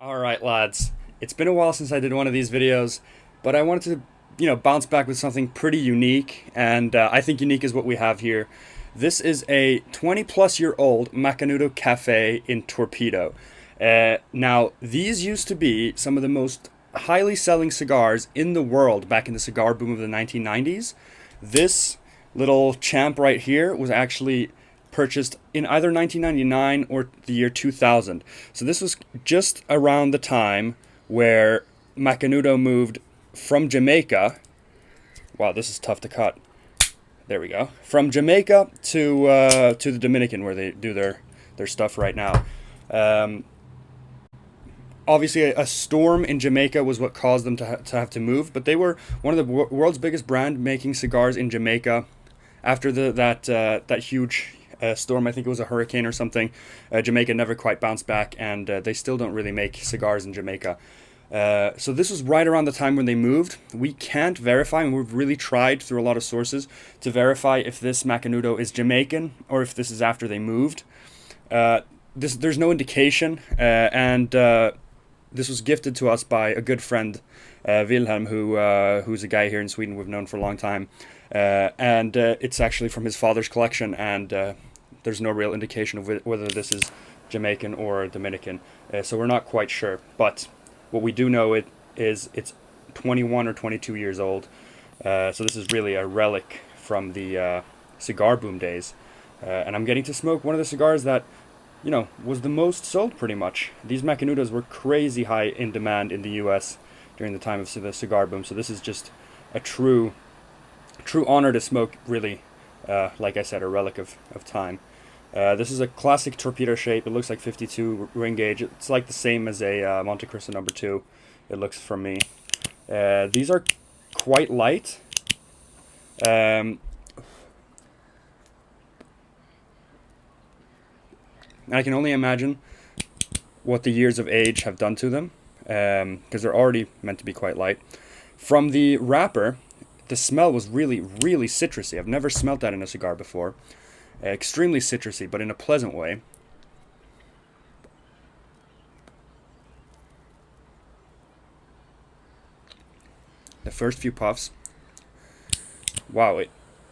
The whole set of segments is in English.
Alright, lads. It's been a while since I did one of these videos, but I wanted to, bounce back with something pretty unique, and I think unique is what we have here. This is a 20 plus year old Macanudo Café in Torpedo. Now, these used to be some of the most highly selling cigars in the world back in the cigar boom of the 1990s. This little champ right here was actually purchased in either 1999 or the year 2000. So this was just around the time where Macanudo moved from Jamaica. Wow, this is tough to cut. There we go. From Jamaica to the Dominican, where they do their stuff right now. Um, Obviously, a storm in Jamaica was what caused them to have to move, but they were one of the world's biggest brand making cigars in Jamaica. After that huge storm, I think it was a hurricane or something, Jamaica never quite bounced back, and they still don't really make cigars in Jamaica. So this was right around the time when they moved. We can't verify, and we've really tried through a lot of sources to verify if this Macanudo is Jamaican or if this is after they moved. There's no indication, and this was gifted to us by a good friend, Wilhelm, who's a guy here in Sweden we've known for a long time, and it's actually from his father's collection, and there's no real indication of whether this is Jamaican or Dominican, so we're not quite sure. But what we do know is it's 21 or 22 years old, so this is really a relic from the cigar boom days, and I'm getting to smoke one of the cigars that was the most sold pretty much. These Macanudos were crazy high in demand in the US during the time of the cigar boom, so this is just a true honor to smoke, really, like I said, a relic of time. This is a classic torpedo shape. It looks like 52 ring gauge. It's like the same as a Monte Cristo number 2, it looks from me. These are quite light. I can only imagine what the years of age have done to them, because they're already meant to be quite light. From the wrapper, the smell was really, really citrusy. I've never smelt that in a cigar before. Extremely citrusy, but in a pleasant way. The first few puffs, wow,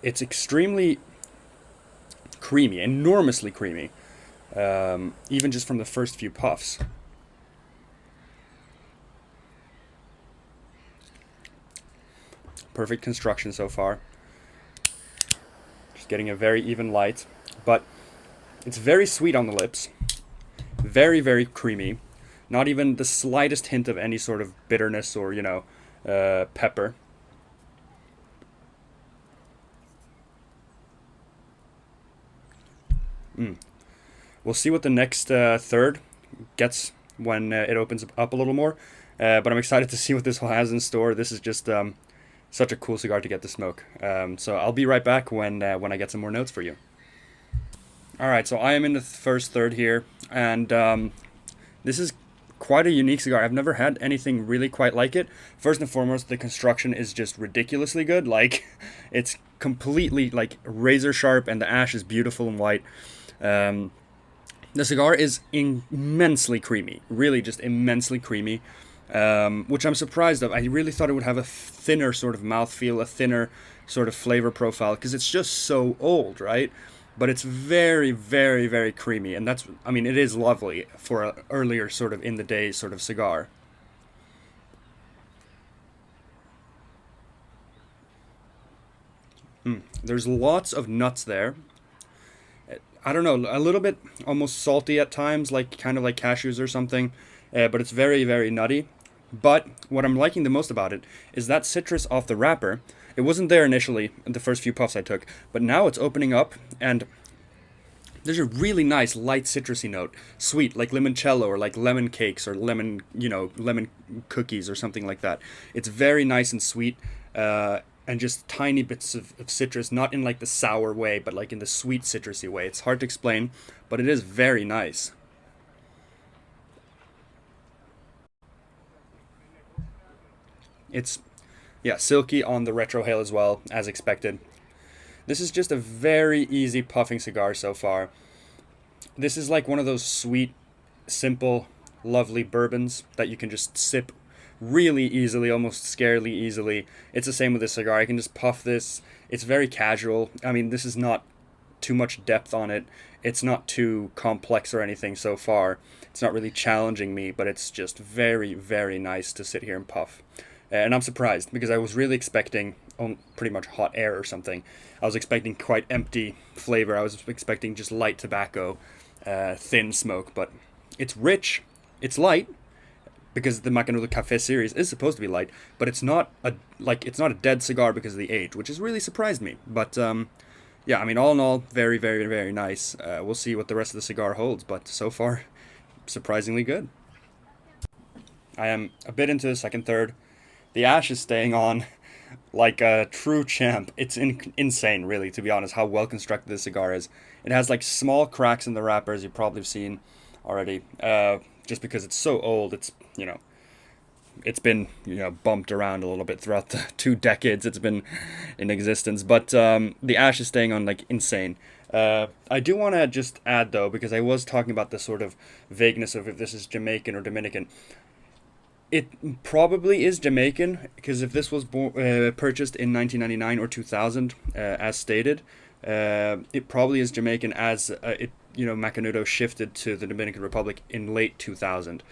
it's extremely creamy, enormously creamy. Even just from the first few puffs. Perfect construction so far. Just getting a very even light, but it's very sweet on the lips. Very, very creamy. Not even the slightest hint of any sort of bitterness or, pepper. We'll see what the next third gets when it opens up a little more. But I'm excited to see what this one has in store. This is just such a cool cigar to get to smoke. So I'll be right back when I get some more notes for you. All right, so I am in the first third here, and this is quite a unique cigar. I've never had anything really quite like it. First and foremost, the construction is just ridiculously good. Like, it's completely like razor sharp, and the ash is beautiful and white. The cigar is immensely creamy, really just immensely creamy, which I'm surprised of. I really thought it would have a thinner sort of mouthfeel, a thinner sort of flavor profile, because it's just so old, right? But it's very, very, very creamy, and it is lovely for an earlier sort of in the day sort of cigar. There's lots of nuts there. I don't know, a little bit almost salty at times, like kind of like cashews or something, but it's very, very nutty. But what I'm liking the most about it is that citrus off the wrapper. It wasn't there initially in the first few puffs I took, but now it's opening up, and there's a really nice light citrusy note, sweet, like limoncello or like lemon cakes or lemon cookies or something like that. It's very nice and sweet, and just tiny bits of citrus, not in like the sour way, but like in the sweet citrusy way. It's hard to explain, but it is very nice. It's, yeah, silky on the retrohale as well, as expected. This is just a very easy puffing cigar so far. This is like one of those sweet, simple, lovely bourbons that you can just sip really easily, almost scarily easily. It's the same with this cigar. I can just puff this. It's very casual. I mean, this is not too much depth on it. It's not too complex or anything so far. It's not really challenging me, but it's just very, very nice to sit here and puff. And I'm surprised because I was really expecting pretty much hot air or something. I was expecting quite empty flavor. I was expecting just light tobacco, thin smoke, but it's rich, it's light, because the Macanudo Café series is supposed to be light, but it's not a dead cigar because of the age, which has really surprised me. But yeah, I mean, all in all, very, very, very nice. We'll see what the rest of the cigar holds, but so far, surprisingly good. I am a bit into the second third. The ash is staying on like a true champ. It's insane, really, to be honest, how well constructed this cigar is. It has like small cracks in the wrapper, as you've probably seen already. Just because it's so old, it's been bumped around a little bit throughout the 2 decades it's been in existence. But the ash is staying on like insane. I do want to just add though, because I was talking about the sort of vagueness of if this is Jamaican or Dominican. It probably is Jamaican, because if this was purchased in 1999 or 2000, as stated, it probably is Jamaican, as Macanudo shifted to the Dominican Republic in late 2000.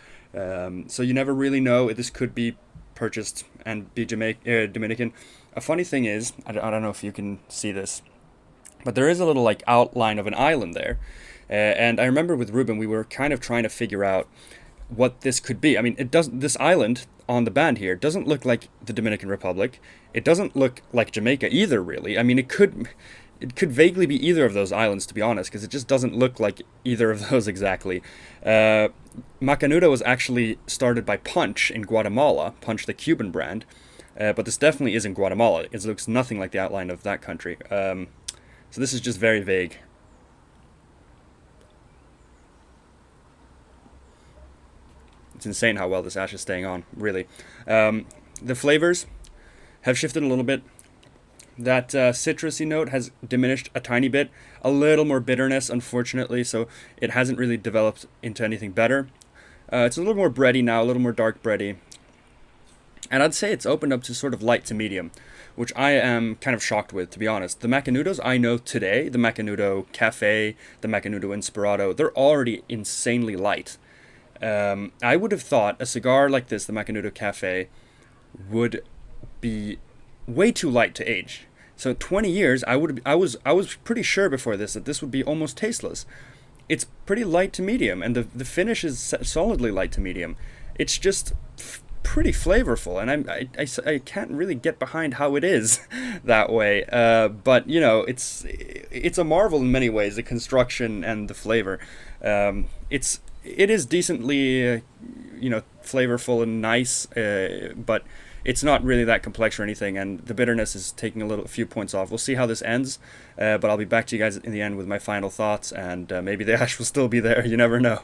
So you never really know. This could be purchased and be Dominican. A funny thing is, I don't know if you can see this, but there is a little like outline of an island there. And I remember with Ruben, we were kind of trying to figure out what this could be. I mean, this island on the band here doesn't look like the Dominican Republic. It doesn't look like Jamaica either, really. I mean, it could vaguely be either of those islands, to be honest, because it just doesn't look like either of those exactly. Macanudo was actually started by Punch in Guatemala, Punch the Cuban brand, but this definitely isn't Guatemala. It looks nothing like the outline of that country. So this is just very vague. It's insane how well this ash is staying on, really. The flavors have shifted a little bit. That citrusy note has diminished a tiny bit. A little more bitterness, unfortunately, so it hasn't really developed into anything better. It's a little more bready now, a little more dark bready. And I'd say it's opened up to sort of light to medium, which I am kind of shocked with, to be honest. The Macanudos I know today, the Macanudo Café, the Macanudo Inspirado, they're already insanely light. I would have thought a cigar like this, the Macanudo Café, would be way too light to age. So 20 years, I was pretty sure before this that this would be almost tasteless. It's pretty light to medium, and the finish is solidly light to medium. It's just pretty flavorful, and I can't really get behind how it is that way. But it's a marvel in many ways, the construction and the flavor. It is decently, flavorful and nice, but it's not really that complex or anything, and the bitterness is taking a few points off. We'll see how this ends, but I'll be back to you guys in the end with my final thoughts, and maybe the ash will still be there. You never know.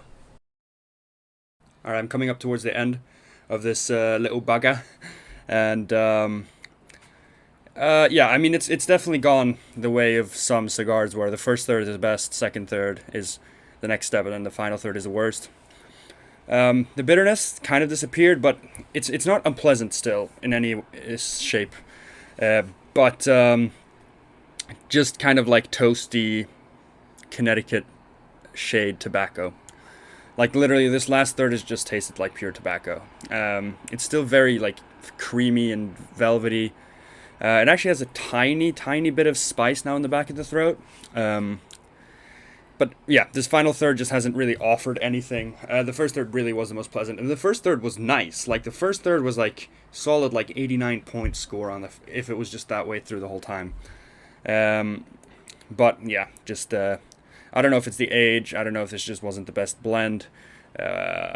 All right, I'm coming up towards the end of this little bugger, and yeah, I mean, it's definitely gone the way of some cigars where the first third is the best, second third is the next step, and then the final third is the worst. The bitterness kind of disappeared, but it's not unpleasant still in any shape. But just kind of like toasty Connecticut shade tobacco. Like literally, this last third has just tasted like pure tobacco. It's still very like creamy and velvety. It actually has a tiny, tiny bit of spice now in the back of the throat. But yeah, this final third just hasn't really offered anything. The first third really was the most pleasant, and the first third was nice. Like the first third was like solid, like 89-point score on if it was just that way through the whole time. But yeah, just I don't know if it's the age. I don't know if this just wasn't the best blend.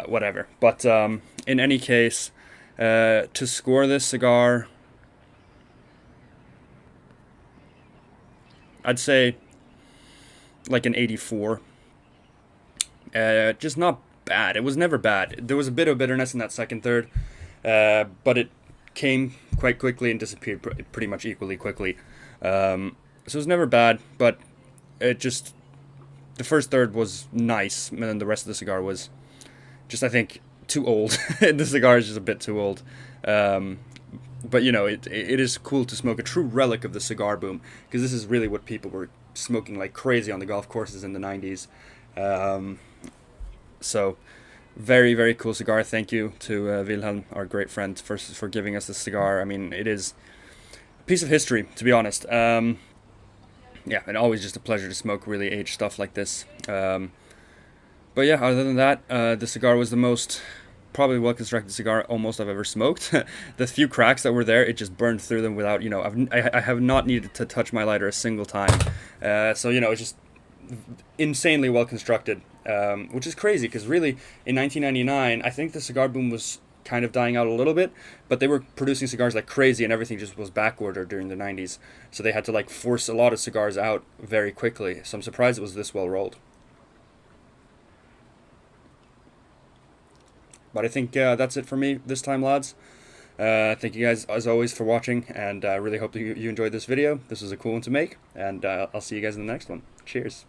Whatever. But in any case, to score this cigar, I'd say like an 84. Just not bad. It was never bad. There was a bit of bitterness in that second third, but it came quite quickly and disappeared pretty much equally quickly. So it was never bad, but it just, the first third was nice, and then the rest of the cigar was just I think too old. The cigar is just a bit too old. But you know, it is cool to smoke a true relic of the cigar boom, because this is really what people were smoking like crazy on the golf courses in the 90s. So very, very cool cigar. Thank you to Wilhelm, our great friend, for giving us the cigar. I mean, it is a piece of history, to be honest. Yeah, and always just a pleasure to smoke really aged stuff like this. But yeah, other than that, the cigar was the most probably well-constructed cigar almost I've ever smoked. The few cracks that were there, it just burned through them without, you know, I have not needed to touch my lighter a single time. So, you know, it's just insanely well-constructed, which is crazy, because really, in 1999, I think the cigar boom was kind of dying out a little bit, but they were producing cigars like crazy, and everything just was backordered during the 90s. So they had to, like, force a lot of cigars out very quickly. So I'm surprised it was this well-rolled. But I think that's it for me this time, lads. Thank you guys, as always, for watching, and I really hope that you enjoyed this video. This was a cool one to make, and I'll see you guys in the next one. Cheers.